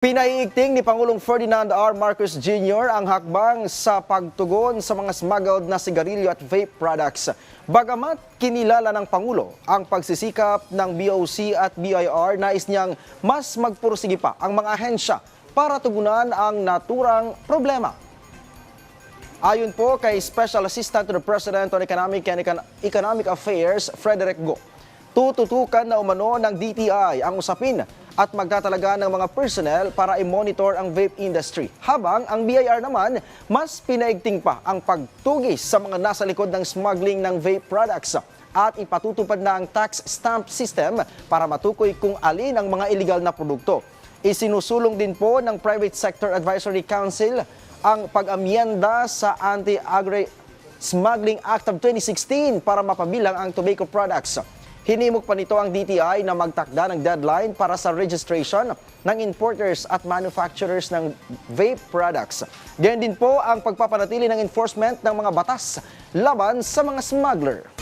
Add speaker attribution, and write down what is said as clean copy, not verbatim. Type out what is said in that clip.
Speaker 1: Pinaiigting ni Pangulong Ferdinand R. Marcos Jr. ang hakbang sa pagtugon sa mga smuggled na sigarilyo at vape products. Bagamat kinilala ng Pangulo ang pagsisikap ng BOC at BIR, nais niyang mas magpursige pa ang mga ahensya para tugunan ang naturang problema. Ayon po kay Special Assistant to the President on Economic Affairs, Frederick Go, tututukan na umano ng DTI ang usapin at magtatalaga ng mga personnel para i-monitor ang vape industry. Habang ang BIR naman, mas pinaigting pa ang pagtugis sa mga nasa likod ng smuggling ng vape products at ipatutupad na ang tax stamp system para matukoy kung alin ang mga illegal na produkto. Isinusulong din po ng Private Sector Advisory Council ang pag-amyenda sa Anti-Agri-Smuggling Act of 2016 para mapabilang ang tobacco products. Hinimok pa nito ang DTI na magtakda ng deadline para sa registration ng importers at manufacturers ng vape products. Ganyan din po ang pagpapanatili ng enforcement ng mga batas laban sa mga smuggler.